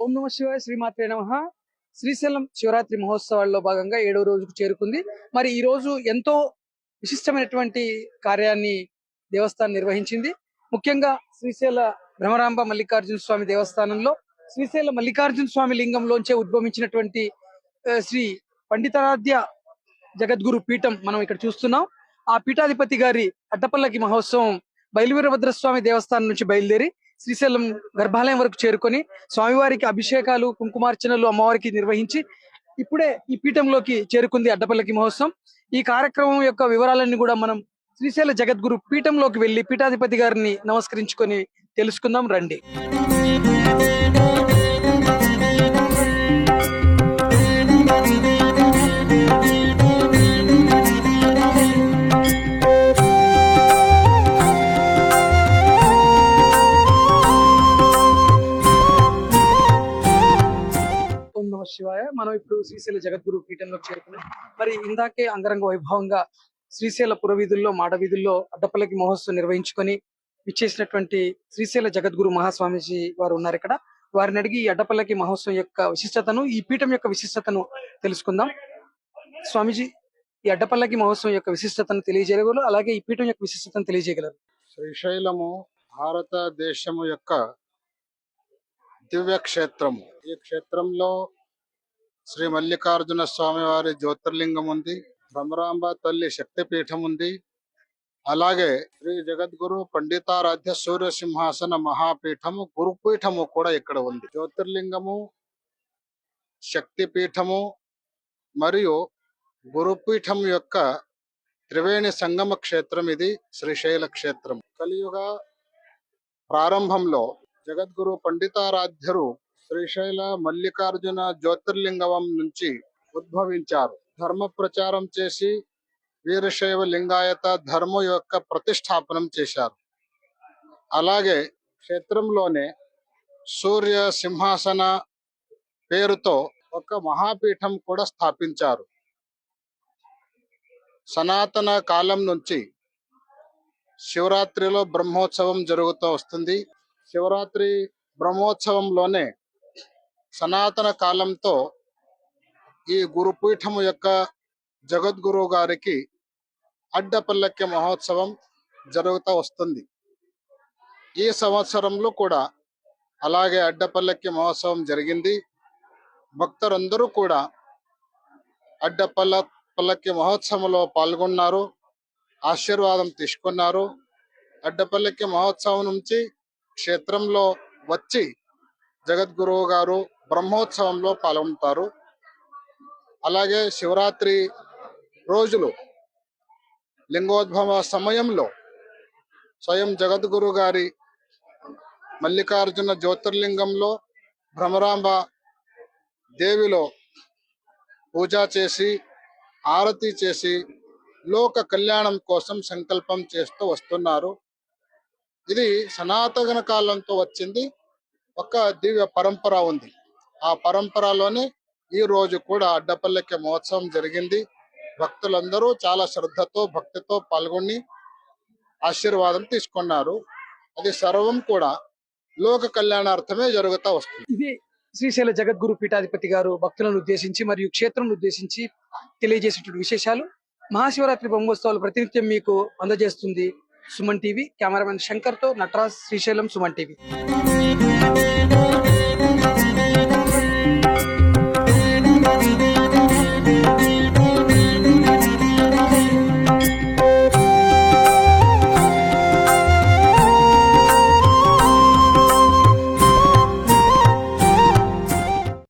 ఓం నమ శివాయ, శ్రీమాత్రే నమః. శ్రీశైలం శివరాత్రి మహోత్సవాల్లో భాగంగా 7వ రోజుకు చేరుకుంది. మరి ఈ రోజు ఎంతో విశిష్టమైనటువంటి కార్యాన్ని దేవస్థానం నిర్వహించింది. ముఖ్యంగా శ్రీశైల భ్రమరాంబ మల్లికార్జున స్వామి దేవస్థానంలో శ్రీశైల మల్లికార్జున స్వామి లింగంలోంచే ఉద్భవించినటువంటి శ్రీ పండితారాధ్య జగద్గురు పీఠం మనం ఇక్కడ చూస్తున్నాం. ఆ పీఠాధిపతి గారి అడ్డపల్లకి మహోత్సవం బయలువీరభద్రస్వామి దేవస్థానం నుంచి బయలుదేరి శ్రీశైలం గర్భాలయం వరకు చేరుకొని స్వామివారికి అభిషేకాలు, కుంకుమార్చనలు అమ్మవారికి నిర్వహించి ఇప్పుడే ఈ పీఠంలోకి చేరుకుంది అడ్డపల్లకి మహోత్సవం. ఈ కార్యక్రమం యొక్క వివరాలన్నీ కూడా మనం శ్రీశైల జగద్గురు పీఠంలోకి వెళ్లి పీఠాధిపతి గారిని నమస్కరించుకొని తెలుసుకుందాం రండి. శివాయ. మనం ఇప్పుడు శ్రీశైల జగద్గురు పీఠంలోకి చేరుకున్నాం. మరి ఇందాకే అంగరంగ వైభవంగా శ్రీశైల పురవీధుల్లో, మాడవీధుల్లో అడ్డపల్లకి మహోత్సవం నిర్వహించుకొని విచ్చేసినటువంటి శ్రీశైల జగద్గురు మహాస్వామీజీ వారు ఉన్నారు ఇక్కడ. వారిని అడిగి ఈ అడ్డపల్లకి మహోత్సవం యొక్క విశిష్టతను, ఈ పీఠం యొక్క విశిష్టతను తెలుసుకుందాం. స్వామీజీ, ఈ అడ్డపల్లకి మహోత్సవం యొక్క విశిష్టతను తెలియజేయగలరు, అలాగే ఈ పీఠం యొక్క విశిష్టతను తెలియజేయగలరు? శ్రీశైలము భారతదేశము యొక్క దివ్య క్షేత్రము. ఈ క్షేత్రంలో శ్రీ మల్లికార్జున స్వామి వారి జ్యోతిర్లింగం ఉంది, భ్రమరాంబ తల్లి శక్తిపీఠం ఉంది, అలాగే శ్రీ జగద్గురు పండితారాధ్య సూర్య సింహాసన మహాపీఠము గురుపీఠము కూడా ఇక్కడ ఉంది. జ్యోతిర్లింగము, శక్తిపీఠము మరియు గురుపీఠం యొక్క త్రివేణి సంగమ క్షేత్రం ఇది శ్రీశైల క్షేత్రం. కలియుగ ప్రారంభంలో జగద్గురు పండితారాధ్యులు శ్రీశైల మల్లికార్జున జ్యోతిర్లింగం నుంచి ఉద్భవించారు. ధర్మ ప్రచారం చేసి వీరశైవ లింగాయత ధర్మం యొక్క ప్రతిష్టాపనం చేశారు. అలాగే క్షేత్రంలోనే సూర్య సింహాసన పేరుతో ఒక మహాపీఠం కూడా స్థాపించారు. సనాతన కాలం నుంచి శివరాత్రిలో బ్రహ్మోత్సవం జరుగుతూ వస్తుంది. శివరాత్రి బ్రహ్మోత్సవంలోనే సనాతన కాలంతో ఈ గురుపీఠము యొక్క జగద్గురు గారికి అడ్డపల్లకి మహోత్సవం జరుగుతూ వస్తుంది. ఈ సంవత్సరంలో కూడా అలాగే అడ్డపల్లకి మహోత్సవం జరిగింది. భక్తులందరూ కూడా అడ్డపల్లకి మహోత్సవంలో పాల్గొన్నారు, ఆశీర్వాదం తీసుకున్నారు. అడ్డపల్లకి మహోత్సవం నుంచి క్షేత్రంలో వచ్చి జగద్గురువు గారు బ్రహ్మోత్సవంలో పాల్గొంటారు. అలాగే శివరాత్రి రోజులు లింగోద్భవ సమయంలో స్వయం జగద్గురు గారి మల్లికార్జున జ్యోతిర్లింగంలో భ్రమరాంబ దేవిలో పూజ చేసి ఆరతి చేసి లోక కళ్యాణం కోసం సంకల్పం చేస్తూ వస్తున్నారు. ఇది సనాతన కాలంతో వచ్చింది. ఒక దివ్య పరంపర ఉంది. ఆ పరంపరలోనే ఈ రోజు కూడా అడ్డపల్లకి మహోత్సవం జరిగింది. భక్తులందరూ చాలా శ్రద్ధతో భక్తితో పాల్గొని ఆశీర్వాదం తీసుకున్నారు. అది సర్వం కూడా లోక కళ్యాణార్థమే జరుగుతూ వస్తుంది. ఇది శ్రీశైల జగద్గురు పీఠాధిపతి గారు భక్తులను ఉద్దేశించి మరియు క్షేత్రం ఉద్దేశించి తెలియజేసేటువంటి విశేషాలు. మహాశివరాత్రి బ్రహ్మోత్సవాలు ప్రతినిత్యం మీకు అందజేస్తుంది సుమన్ టీవీ. కెమెరామెన్ శంకర్ తో నటరాజ్, శ్రీశైలం, సుమన్ టీవీ.